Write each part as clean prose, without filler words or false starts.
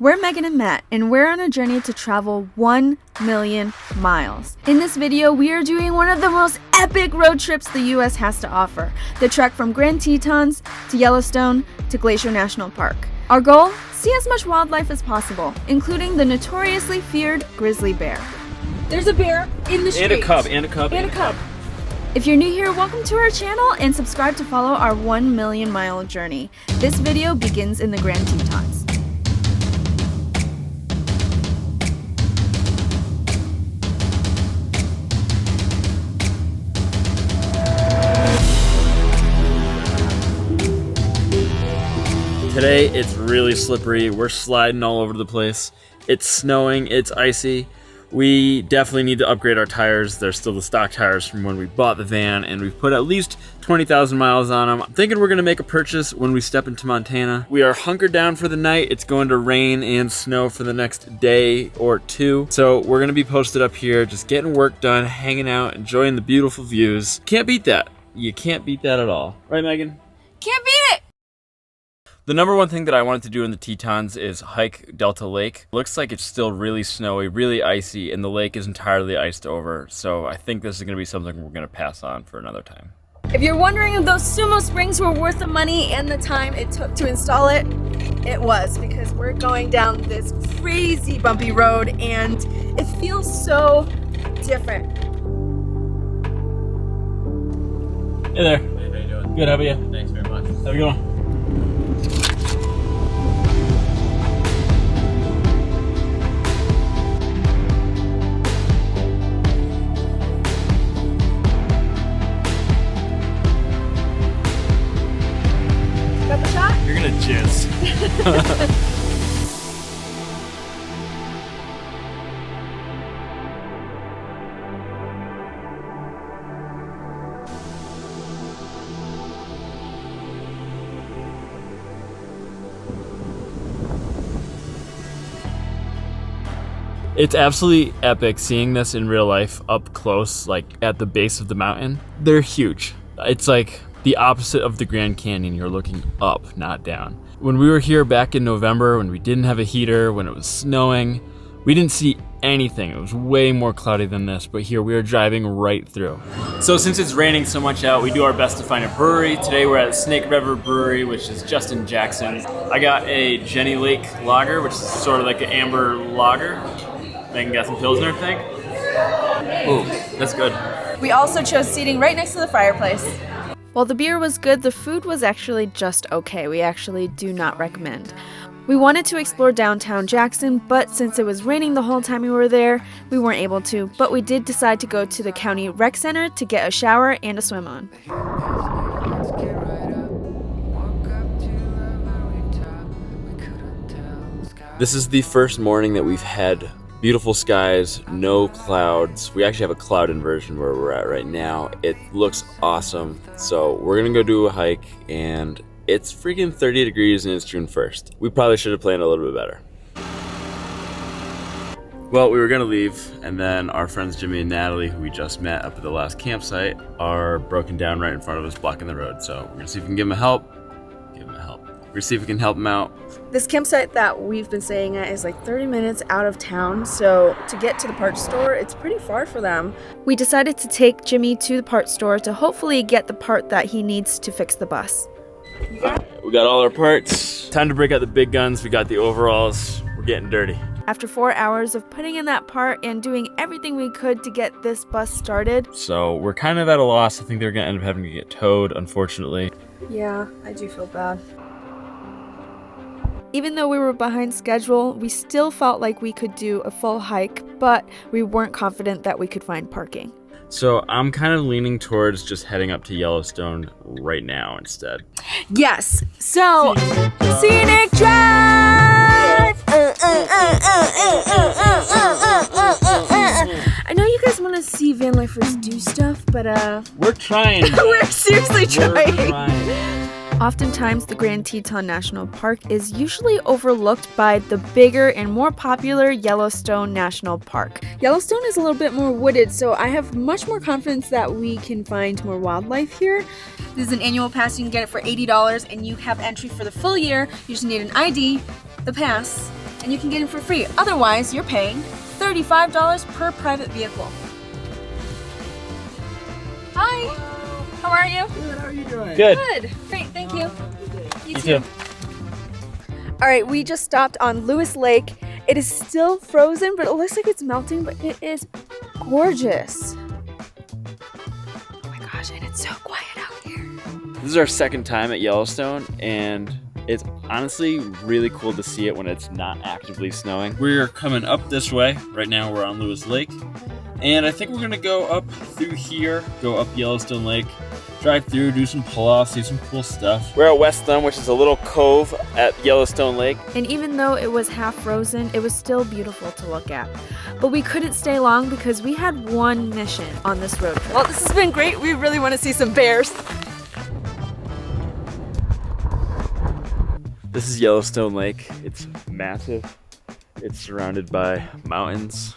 We're Megan and Matt, and we're on a journey to travel 1 million miles. In this video, we are doing one of the most epic road trips the US has to offer. The trek from Grand Tetons to Yellowstone to Glacier National Park. Our goal? See as much wildlife as possible, including the notoriously feared grizzly bear. There's a bear in the street. And a cub. If you're new here, welcome to our channel and subscribe to follow our 1 million mile journey. This video begins in the Grand Tetons. Today it's really slippery. We're sliding all over the place. It's snowing, it's icy. We definitely need to upgrade our tires. They're still the stock tires from when we bought the van, and we've put at least 20,000 miles on them. I'm thinking we're gonna make a purchase when we step into Montana. We are hunkered down for the night. It's going to rain and snow for the next day or two. So we're gonna be posted up here, just getting work done, hanging out, enjoying the beautiful views. Can't beat that. You can't beat that at all. Right, Megan? Can't beat it! The number one thing that I wanted to do in the Tetons is hike Delta Lake. Looks like it's still really snowy, really icy, and the lake is entirely iced over. So I think this is gonna be something we're gonna pass on for another time. If you're wondering if those sumo springs were worth the money and the time it took to install it, it was, because we're going down this crazy bumpy road and it feels so different. Hey there. Hey, how you doing? Good, how about you? Thanks very much. Have a good one. Got the shot? You're gonna jizz. It's absolutely epic seeing this in real life up close, like at the base of the mountain. They're huge. It's like the opposite of the Grand Canyon. You're looking up, not down. When we were here back in November, when we didn't have a heater, when it was snowing, we didn't see anything. It was way more cloudy than this, but here we are driving right through. So since it's raining so much out, we do our best to find a brewery. Today we're at Snake River Brewery, which is just in Jackson. I got a Jenny Lake lager, which is sort of like an amber lager. Megan got some Pilsner thing. Ooh, that's good. We also chose seating right next to the fireplace. While the beer was good, the food was actually just okay. We actually do not recommend. We wanted to explore downtown Jackson, but since it was raining the whole time we were there, we weren't able to. But we did decide to go to the county rec center to get a shower and a swim on. This is the first morning that we've had beautiful skies, no clouds. We actually have a cloud inversion where we're at right now. It looks awesome. So we're gonna go do a hike, and it's freaking 30 degrees and it's June 1st. We probably should have planned a little bit better. Well, we were gonna leave, and then our friends Jimmy and Natalie, who we just met up at the last campsite, are broken down right in front of us, blocking the road. So we're gonna see if we can give them a help. We're gonna see if we can help them out. This campsite that we've been staying at is like 30 minutes out of town, so to get to the parts store, it's pretty far for them. We decided to take Jimmy to the parts store to hopefully get the part that he needs to fix the bus. We got all our parts. Time to break out the big guns. We got the overalls. We're getting dirty. After 4 hours of putting in that part and doing everything we could to get this bus started. So we're kind of at a loss. I think they're gonna end up having to get towed, unfortunately. Yeah, I do feel bad. Even though we were behind schedule, we still felt like we could do a full hike, but we weren't confident that we could find parking. So I'm kind of leaning towards just heading up to Yellowstone right now instead. Yes, so scenic drive! I know you guys want to see van lifers do stuff, but we're trying. We're seriously trying. We're trying. Oftentimes, the Grand Teton National Park is usually overlooked by the bigger and more popular Yellowstone National Park. Yellowstone is a little bit more wooded, so I have much more confidence that we can find more wildlife here. This is an annual pass. You can get it for $80, and you have entry for the full year. You just need an ID, the pass, and you can get in for free. Otherwise, you're paying $35 per private vehicle. Hi, how are you? Good, how are you doing? Good. Good, great, thank you. You too. All right, we just stopped on Lewis Lake. It is still frozen, but it looks like it's melting, but it is gorgeous. Oh my gosh, and it's so quiet out here. This is our second time at Yellowstone, and it's honestly really cool to see it when it's not actively snowing. We're coming up this way. Right now we're on Lewis Lake, and I think we're gonna go up through here, go up Yellowstone Lake, drive through, do some pull-offs, see some cool stuff. We're at West Thumb, which is a little cove at Yellowstone Lake. And even though it was half frozen, it was still beautiful to look at. But we couldn't stay long because we had one mission on this road trip. Well, this has been great. We really want to see some bears. This is Yellowstone Lake. It's massive. It's surrounded by mountains.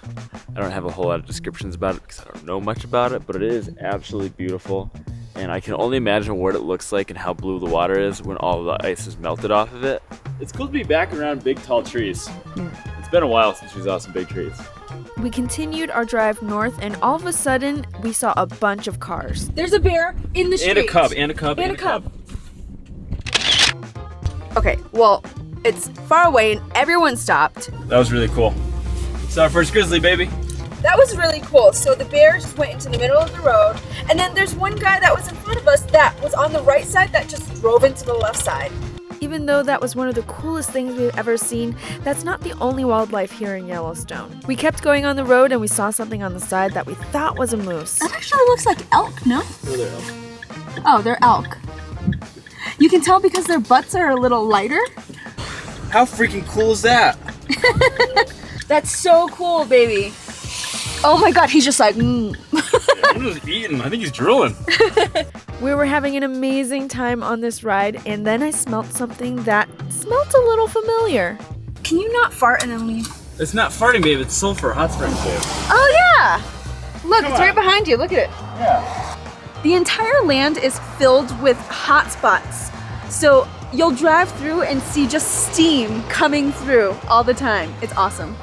I don't have a whole lot of descriptions about it because I don't know much about it, but it is absolutely beautiful. And I can only imagine what it looks like and how blue the water is when all the ice is melted off of it. It's cool to be back around big, tall trees. It's been a while since we saw some big trees. We continued our drive north, and all of a sudden, we saw a bunch of cars. There's a bear in the street. And a cub, and a cub, and a cub. Okay, well, it's far away and everyone stopped. That was really cool. It's our first grizzly, baby. That was really cool. So the bear just went into the middle of the road, and then there's one guy that was in front of us that was on the right side that just drove into the left side. Even though that was one of the coolest things we've ever seen, that's not the only wildlife here in Yellowstone. We kept going on the road and we saw something on the side that we thought was a moose. That actually looks like elk, no? Oh, they're elk. Oh, they're elk. You can tell because their butts are a little lighter. How freaking cool is that? That's so cool, baby. Oh my god, he's just like, I'm just eating. I think he's drooling. We were having an amazing time on this ride, and then I smelled something that smelled a little familiar. Can you not fart and then leave? It's not farting, babe. It's sulfur. Hot springs, babe. Oh yeah! Look, Come it's on. right behind you. Look at it. Yeah. The entire land is filled with hot spots. So you'll drive through and see just steam coming through all the time. It's awesome.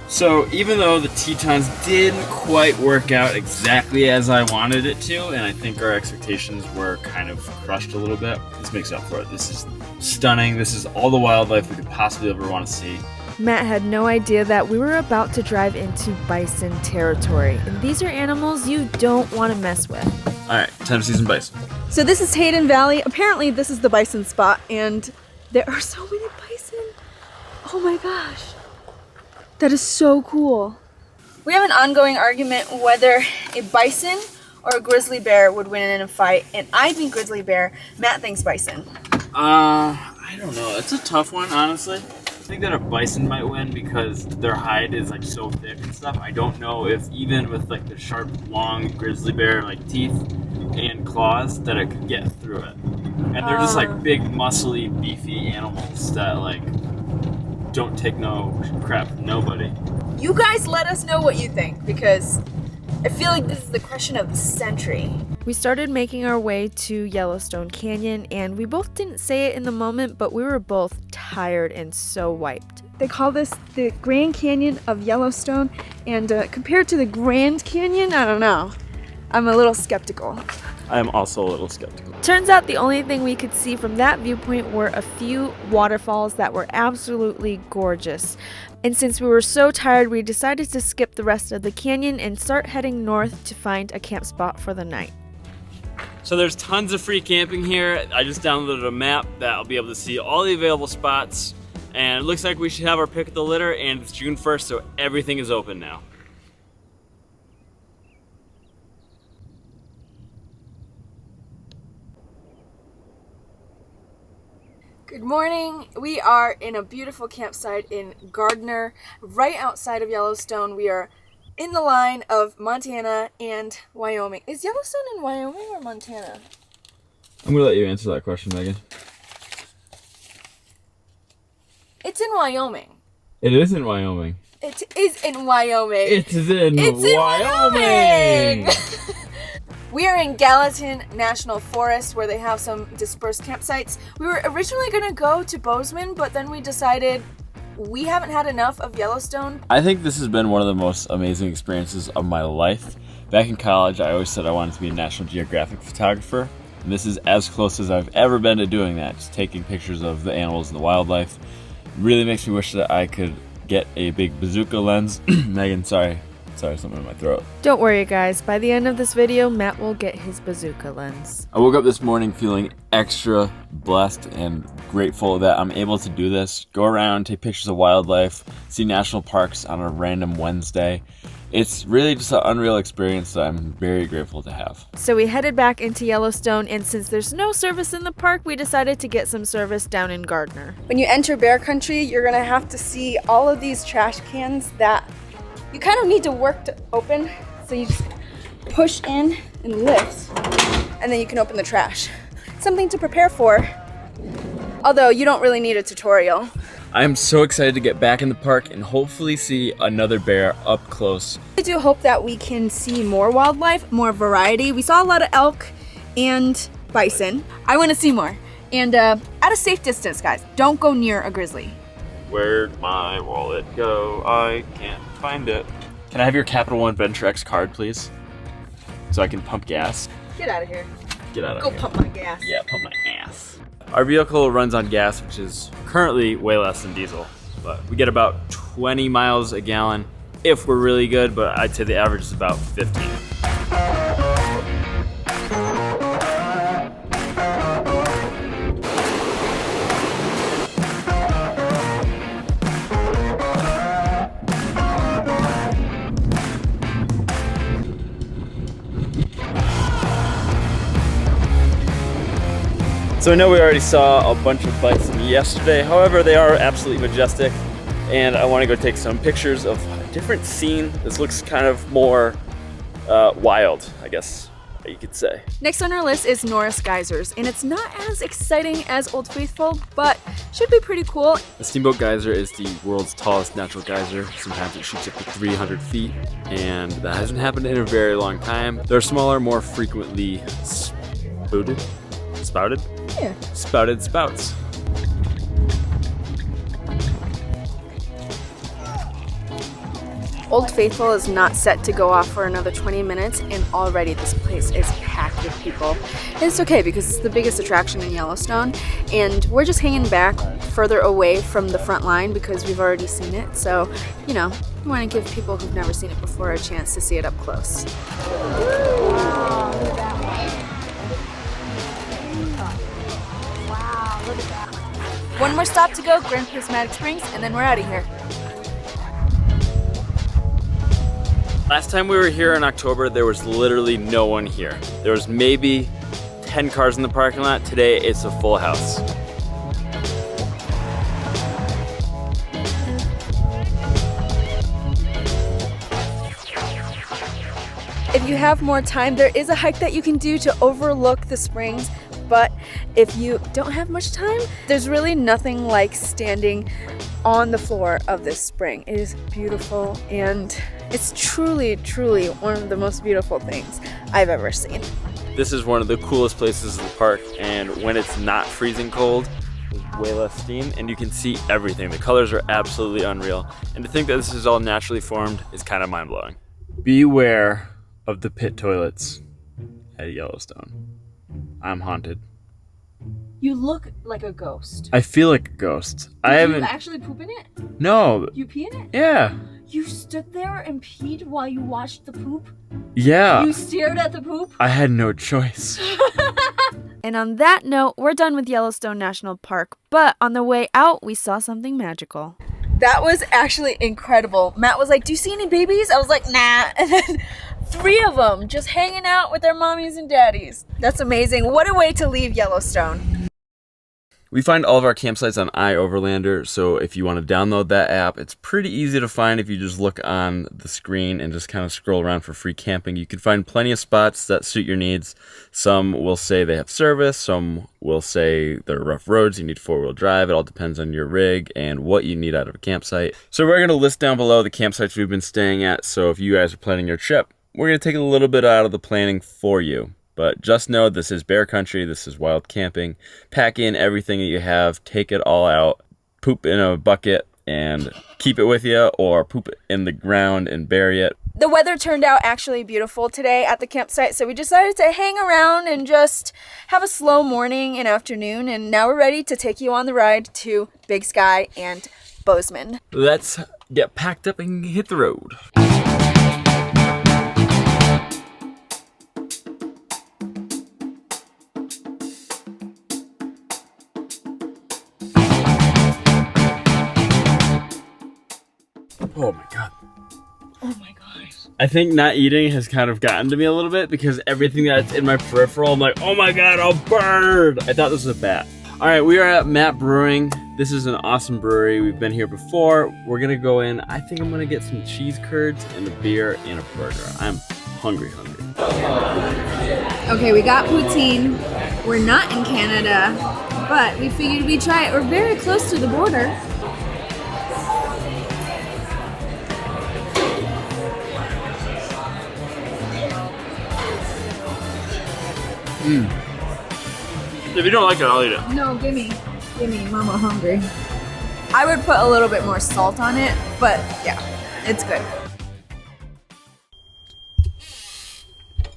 So even though the Tetons didn't quite work out exactly as I wanted it to, and I think our expectations were kind of crushed a little bit, this makes up for it. This is stunning. This is all the wildlife we could possibly ever want to see. Matt had no idea that we were about to drive into bison territory, and these are animals you don't want to mess with. All right, time to see some bison. So this is Teton Valley. Apparently this is the bison spot, and there are so many bison. Oh my gosh. That is so cool. We have an ongoing argument whether a bison or a grizzly bear would win in a fight, and I think grizzly bear. Matt thinks bison. I don't know. It's a tough one, honestly. I think that a bison might win because their hide is like so thick and stuff. I don't know if even with like the sharp, long grizzly bear like teeth and claws that it could get through it. And they're just like big, muscly, beefy animals that like don't take no crap from nobody. You guys let us know what you think, because I feel like this is the question of the century. We started making our way to Yellowstone Canyon, and we both didn't say it in the moment, but we were both tired and so wiped. They call this the Grand Canyon of Yellowstone, and compared to the Grand Canyon, I don't know. I'm a little skeptical. I am also a little skeptical. Turns out the only thing we could see from that viewpoint were a few waterfalls that were absolutely gorgeous. And since we were so tired, we decided to skip the rest of the canyon and start heading north to find a camp spot for the night. So there's tons of free camping here. I just downloaded a map that I'll be able to see all the available spots. And it looks like we should have our pick of the litter, and it's June 1st, so everything is open now. Good morning. We are in a beautiful campsite in Gardner, right outside of Yellowstone. We are in the line of Montana and Wyoming. Is Yellowstone in Wyoming or Montana? I'm gonna let you answer that question, Megan. It's in Wyoming. It is in Wyoming. It is in Wyoming. It is in Wyoming! We are in Gallatin National Forest, where they have some dispersed campsites. We were originally going to go to Bozeman, but then we decided we haven't had enough of Yellowstone. I think this has been one of the most amazing experiences of my life. Back in college, I always said I wanted to be a National Geographic photographer, and this is as close as I've ever been to doing that, just taking pictures of the animals and the wildlife. It really makes me wish that I could get a big bazooka lens. Megan, sorry, something in my throat. Don't worry guys, by the end of this video, Matt will get his bazooka lens. I woke up this morning feeling extra blessed and grateful that I'm able to do this. Go around, take pictures of wildlife, see national parks on a random Wednesday. It's really just an unreal experience that I'm very grateful to have. So we headed back into Yellowstone, and since there's no service in the park, we decided to get some service down in Gardner. When you enter bear country, you're gonna have to see all of these trash cans that you kind of need to work to open. So you just push in and lift, and then you can open the trash. Something to prepare for, although you don't really need a tutorial. I'm so excited to get back in the park and hopefully see another bear up close. I do hope that we can see more wildlife, more variety. We saw a lot of elk and bison. I want to see more. And at a safe distance, guys. Don't go near a grizzly. Where'd my wallet go? I can't find it. Can I have your Capital One Venture X card, please? So I can pump gas. Get out of here. Get out of Go here. pump my gas. Yeah, pump my ass. Our vehicle runs on gas, which is currently way less than diesel, but we get about 20 miles a gallon if we're really good, but I'd say the average is about 15. So I know we already saw a bunch of bison yesterday, however they are absolutely majestic, and I want to go take some pictures of a different scene. This looks kind of more wild, I guess you could say. Next on our list is Norris Geysers, and it's not as exciting as Old Faithful, but should be pretty cool. The Steamboat Geyser is the world's tallest natural geyser. Sometimes it shoots up to 300 feet, and that hasn't happened in a very long time. They're smaller, more frequently spouted? Yeah. Spouted spouts. Old Faithful is not set to go off for another 20 minutes, and already this place is packed with people. And it's okay because it's the biggest attraction in Yellowstone, and we're just hanging back further away from the front line because we've already seen it. So, you know, we want to give people who've never seen it before a chance to see it up close. Wow, look at that one. Wow, look at that. One more stop to go, Grand Prismatic Springs, and then we're out of here. Last time we were here in October, there was literally no one here. There was maybe 10 cars in the parking lot. Today, it's a full house. If you have more time, there is a hike that you can do to overlook the springs, but if you don't have much time, there's really nothing like standing on the floor of this spring. It is beautiful, and it's truly, truly one of the most beautiful things I've ever seen. This is one of the coolest places in the park, and when it's not freezing cold, there's way less steam, and you can see everything. The colors are absolutely unreal, and to think that this is all naturally formed is kind of mind-blowing. Beware of the pit toilets at Yellowstone. I'm haunted. You look like a ghost. I feel like a ghost. Did you actually poop in it? No. You pee in it? Yeah. You stood there and peed while you watched the poop? Yeah. You stared at the poop? I had no choice. And on that note, we're done with Yellowstone National Park, but on the way out, we saw something magical. That was actually incredible. Matt was like, "Do you see any babies?" I was like, "Nah." And then 3 of them just hanging out with their mommies and daddies. That's amazing. What a way to leave Yellowstone. We find all of our campsites on iOverlander, so if you want to download that app, it's pretty easy to find if you just look on the screen and just kind of scroll around for free camping. You can find plenty of spots that suit your needs. Some will say they have service, some will say they're rough roads, you need 4-wheel drive. It all depends on your rig and what you need out of a campsite. So we're going to list down below the campsites we've been staying at, so if you guys are planning your trip, we're going to take a little bit out of the planning for you. But just know this is bear country, this is wild camping. Pack in everything that you have, take it all out, poop in a bucket, and keep it with you or poop it in the ground and bury it. The weather turned out actually beautiful today at the campsite, so we decided to hang around and just have a slow morning and afternoon, and now we're ready to take you on the ride to Big Sky and Bozeman. Let's get packed up and hit the road. Oh my god. Oh my gosh. I think not eating has kind of gotten to me a little bit because everything that's in my peripheral, I'm like, oh my god, a bird! I thought this was a bat. All right, we are at Matt Brewing. This is an awesome brewery. We've been here before. We're gonna go in. I think I'm gonna get some cheese curds and a beer and a burger. I'm hungry. Okay, we got poutine. We're not in Canada, but we figured we'd try it. We're very close to the border. If you don't like it, I'll eat it. No, gimme, mama hungry. I would put a little bit more salt on it, but yeah, it's good.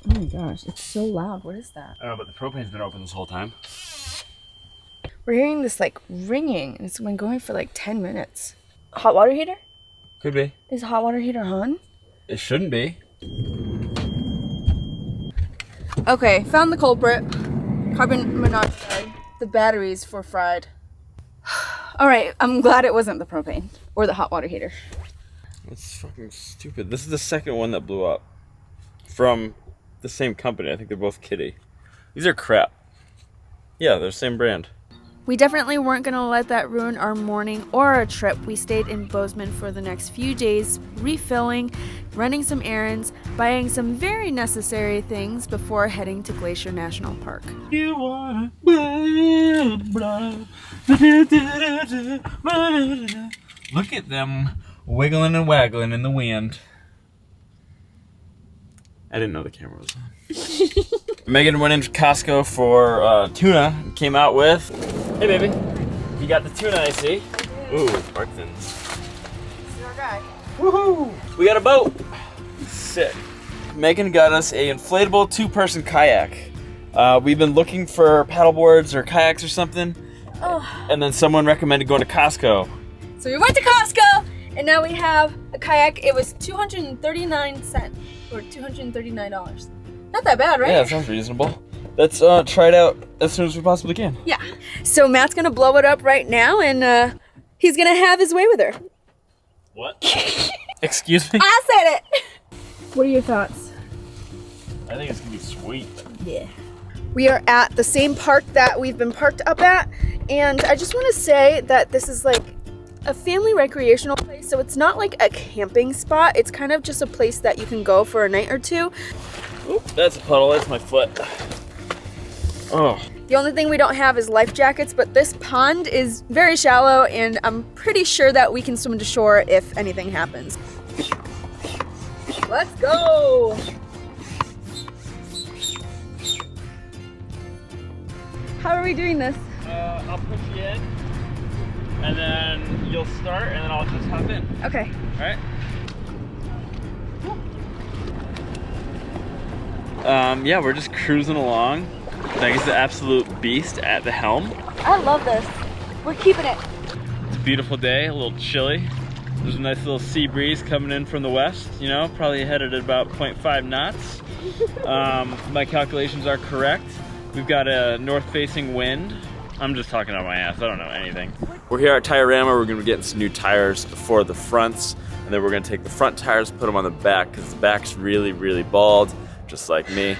Oh my gosh, it's so loud. What is that? I don't know, but the propane's been open this whole time. We're hearing this like ringing, and it's been going for like 10 minutes. Hot water heater? Could be. Is the hot water heater on? It shouldn't be. Okay, found the culprit. Carbon monoxide. The batteries were fried. Alright, I'm glad it wasn't the propane or the hot water heater. That's fucking stupid. This is the second one that blew up. From the same company. I think they're both Kitty. These are crap. Yeah, they're the same brand. We definitely weren't going to let that ruin our morning or our trip. We stayed in Bozeman for the next few days, refilling, running some errands, buying some very necessary things before heading to Glacier National Park. Look at them wiggling and waggling in the wind. I didn't know the camera was on. Megan went into Costco for tuna and came out with, hey baby, you got the tuna I see. Ooh, Barkthins. This is our guy. Woohoo! We got a boat. Sick. Megan got us a inflatable 2-person kayak. We've been looking for paddleboards or kayaks or something, and then someone recommended going to Costco. So we went to Costco, and now we have a kayak. It was 239 cents, or $239. Not that bad, right? Yeah, that sounds reasonable. Let's try it out as soon as we possibly can. Yeah. So Matt's gonna blow it up right now, and he's gonna have his way with her. What? Excuse me? I said it! What are your thoughts? I think it's gonna be sweet. Yeah. We are at the same park that we've been parked up at, and I just want to say that this is like a family recreational place, so it's not like a camping spot. It's kind of just a place that you can go for a night or two. Oop, that's a puddle, that's my foot. Oh. The only thing we don't have is life jackets, but this pond is very shallow, and I'm pretty sure that we can swim to shore if anything happens. Let's go! How are we doing this? I'll push you in, and then you'll start, and then I'll just hop in. Okay. All right? Yeah, we're just cruising along. Megan's the absolute beast at the helm. I love this. We're keeping it. It's a beautiful day, a little chilly. There's a nice little sea breeze coming in from the west, you know, probably headed at about 0.5 knots. My calculations are correct. We've got a north-facing wind. I'm just talking out my ass, I don't know anything. We're here at Tire-Rama. We're gonna be getting some new tires for the fronts, and then we're gonna take the front tires, put them on the back, because the back's really, really bald, just like me.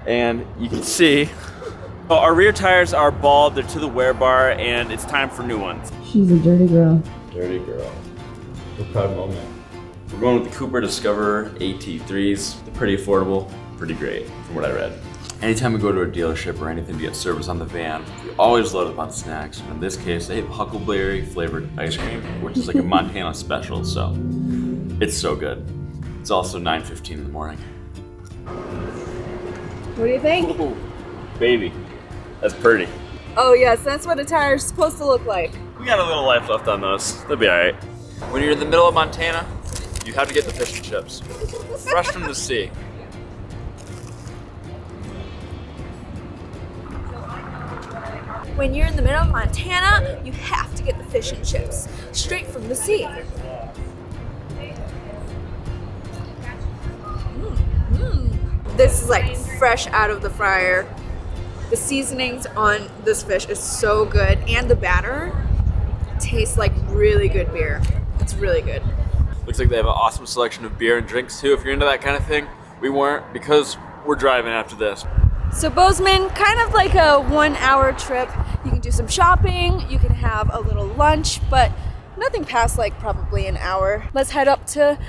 And you can see, our rear tires are bald, they're to the wear bar, and it's time for new ones. She's a dirty girl. Dirty girl. We're proud moment. We're going with the Cooper Discoverer AT3s. They're pretty affordable, pretty great, from what I read. Anytime we go to a dealership or anything to get service on the van, we always load up on snacks. And in this case, they have huckleberry flavored ice cream, which is like a Montana special, so it's so good. It's also 9:15 in the morning. What do you think? Ooh, baby, that's pretty. Oh yes, that's what a tire's supposed to look like. We got a little life left on those. They'll be all right. When you're in the middle of Montana, you have to get the fish and chips. Fresh from the sea. When you're in the middle of Montana, you have to get the fish and chips, straight from the sea. This is like fresh out of the fryer. The seasonings on this fish is so good, and the batter tastes like really good beer. It's really good. Looks like they have an awesome selection of beer and drinks too. If you're into that kind of thing, we weren't because we're driving after this. So Bozeman, kind of like a 1-hour trip. You can do some shopping, you can have a little lunch, but nothing past like probably an hour. Let's head up to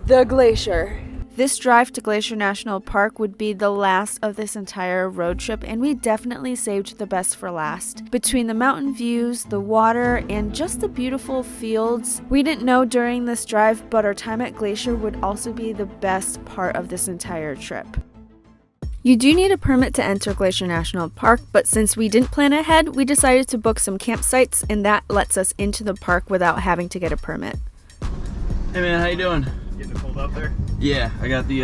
the glacier. This drive to Glacier National Park would be the last of this entire road trip, and we definitely saved the best for last. Between the mountain views, the water, and just the beautiful fields, we didn't know during this drive, but our time at Glacier would also be the best part of this entire trip. You do need a permit to enter Glacier National Park, but since we didn't plan ahead, we decided to book some campsites, and that lets us into the park without having to get a permit. Hey man, how you doing? Getting it pulled up there? Yeah, I got the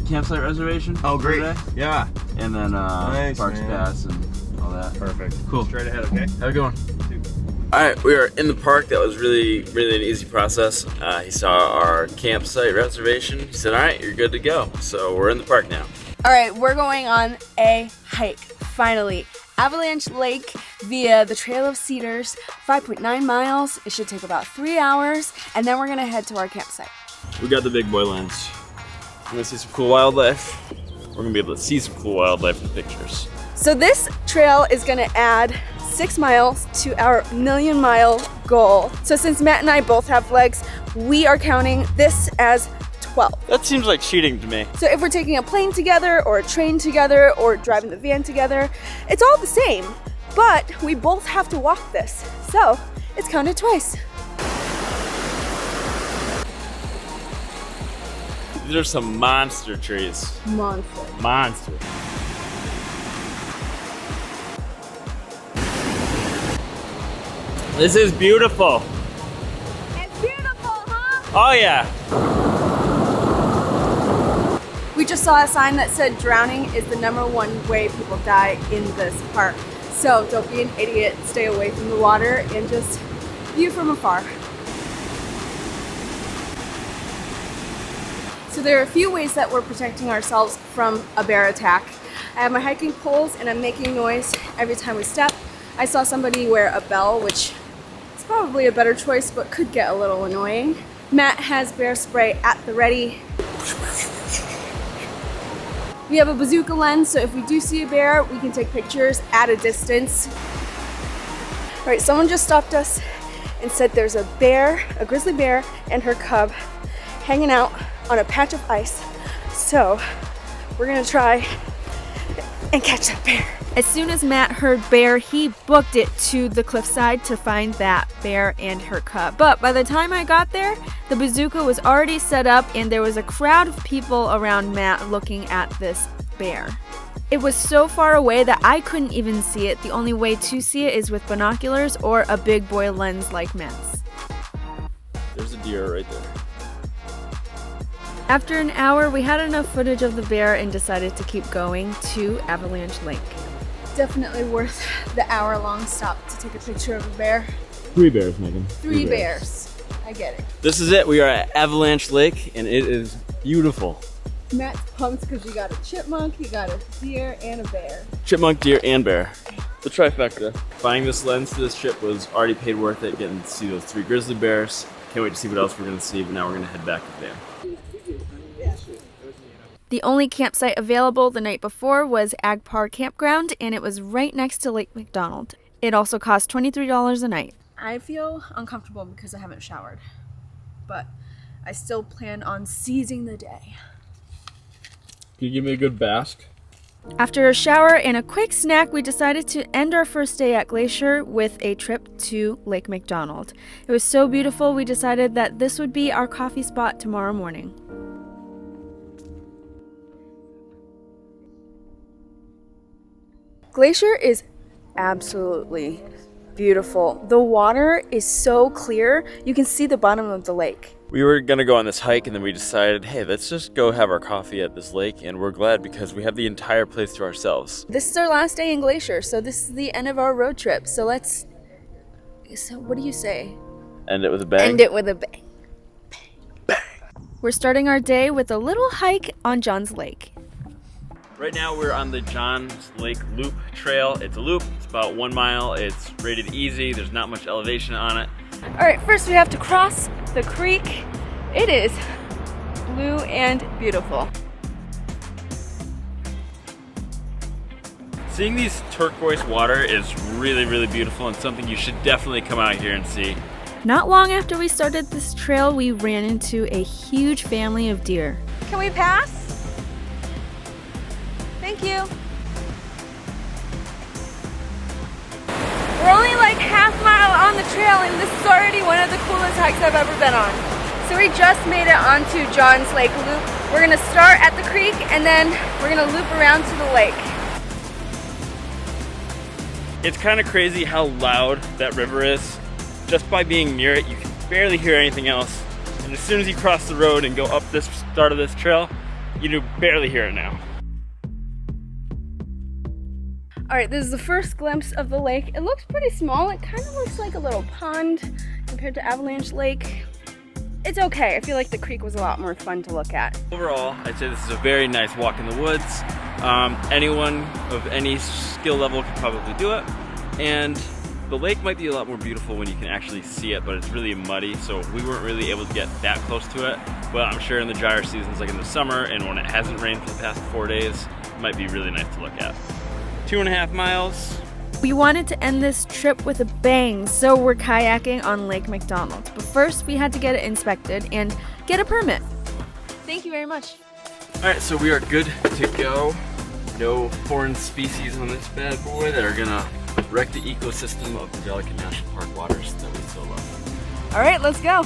campsite reservation. Oh, great. Today. Yeah. And then Nice, parks man. pass and all that. Perfect. Cool. Straight ahead, okay? How it going? All right, we are in the park. That was really an easy process. He saw our campsite reservation. He said, all right, you're good to go. So we're in the park now. All right, we're going on a hike, finally. Avalanche Lake via the Trail of Cedars, 5.9 miles. It should take about 3 hours, and then we're gonna head to our campsite. We got the big boy lens. We're gonna see some cool wildlife. We're gonna be able to see some cool wildlife in the pictures. So this trail is gonna add 6 miles to our 1,000,000-mile goal. So since Matt and I both have legs, we are counting this as 12. That seems like cheating to me. So if we're taking a plane together or a train together or driving the van together, it's all the same, but we both have to walk this. So it's counted twice. These are some monster trees. Monster. Monster. This is beautiful. It's beautiful, huh? Oh yeah. We just saw a sign that said drowning is the #1 way people die in this park. So don't be an idiot, stay away from the water and just view from afar. So there are a few ways that we're protecting ourselves from a bear attack. I have my hiking poles and I'm making noise every time we step. I saw somebody wear a bell, which is probably a better choice, but could get a little annoying. Matt has bear spray at the ready. We have a bazooka lens, so if we do see a bear, we can take pictures at a distance. All right, someone just stopped us and said there's a bear, a grizzly bear, and her cub hanging out on a patch of ice. So we're gonna try and catch that bear. As soon as Matt heard bear, he booked it to the cliffside to find that bear and her cub. But by the time I got there, the bazooka was already set up and there was a crowd of people around Matt looking at this bear. It was so far away that I couldn't even see it. The only way to see it is with binoculars or a big boy lens like Matt's. There's a deer right there. After an hour, we had enough footage of the bear and decided to keep going to Avalanche Lake. Definitely worth the hour-long stop to take a picture of a bear. 3 bears, Megan. 3 bears. I get it. This is it. We are at Avalanche Lake, and it is beautiful. Matt's pumped because you got a chipmunk, you got a deer, and a bear. Chipmunk, deer, and bear. The trifecta. Buying this lens for this trip was already paid worth it. Getting to see those 3 grizzly bears. Can't wait to see what else we're going to see, but now we're going to head back to the van. The only campsite available the night before was Ag Park Campground, and it was right next to Lake McDonald. It also cost $23 a night. I feel uncomfortable because I haven't showered, but I still plan on seizing the day. Can you give me a good bask? After a shower and a quick snack, we decided to end our first day at Glacier with a trip to Lake McDonald. It was so beautiful, we decided that this would be our coffee spot tomorrow morning. Glacier is absolutely beautiful. The water is so clear, you can see the bottom of the lake. We were gonna go on this hike and then we decided, hey, let's just go have our coffee at this lake, and we're glad because we have the entire place to ourselves. This is our last day in Glacier, so this is the end of our road trip. So what do you say? End it with a bang? End it with a bang. Bang. We're starting our day with a little hike on John's Lake. Right now we're on the John's Lake Loop Trail. It's a loop, it's about 1 mile, it's rated easy, there's not much elevation on it. All right, first we have to cross the creek. It is blue and beautiful. Seeing these turquoise water is really, really beautiful and something you should definitely come out here and see. Not long after we started this trail, we ran into a huge family of deer. Can we pass? Thank you. We're only like half mile on the trail and this is already one of the coolest hikes I've ever been on. So we just made it onto John's Lake Loop. We're gonna start at the creek and then we're gonna loop around to the lake. It's kind of crazy how loud that river is. Just by being near it, you can barely hear anything else. And as soon as you cross the road and go up this start of this trail, you do barely hear it now. All right, this is the first glimpse of the lake. It looks pretty small. It kind of looks like a little pond compared to Avalanche Lake. It's okay. I feel like the creek was a lot more fun to look at. Overall, I'd say this is a very nice walk in the woods. Anyone of any skill level could probably do it. And the lake might be a lot more beautiful when you can actually see it, but it's really muddy, so we weren't really able to get that close to it. But I'm sure in the drier seasons, like in the summer, and when it hasn't rained for the past 4 days, it might be really nice to look at. 2.5 miles. We wanted to end this trip with a bang, so we're kayaking on Lake McDonald. But first, we had to get it inspected and get a permit. Thank you very much. All right, so we are good to go. No foreign species on this bad boy that are gonna wreck the ecosystem of the delicate national park waters that we so love. All right, let's go.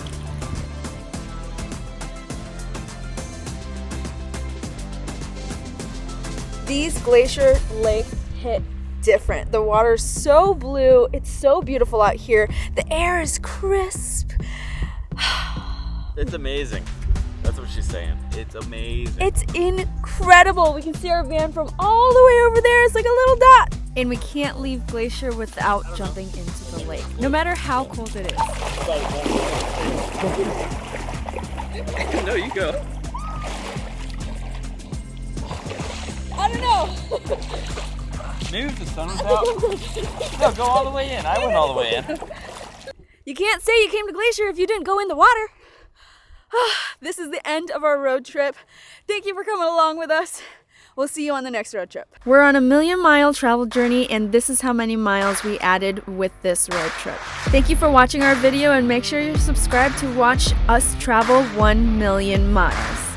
These Glacier lakes hit different. The water's so blue. It's so beautiful out here. The air is crisp. It's amazing. That's what she's saying. It's amazing. It's incredible. We can see our van from all the way over there. It's like a little dot. And we can't leave Glacier without jumping into the lake, no matter how cold it is. No, you go. I don't know. Maybe if the sun was out. No, go all the way in. I went all the way in. You can't say you came to Glacier if you didn't go in the water. This is the end of our road trip. Thank you for coming along with us. We'll see you on the next road trip. We're on a 1,000,000-mile travel journey, and this is how many miles we added with this road trip. Thank you for watching our video, and make sure you're subscribed to watch us travel 1,000,000 miles.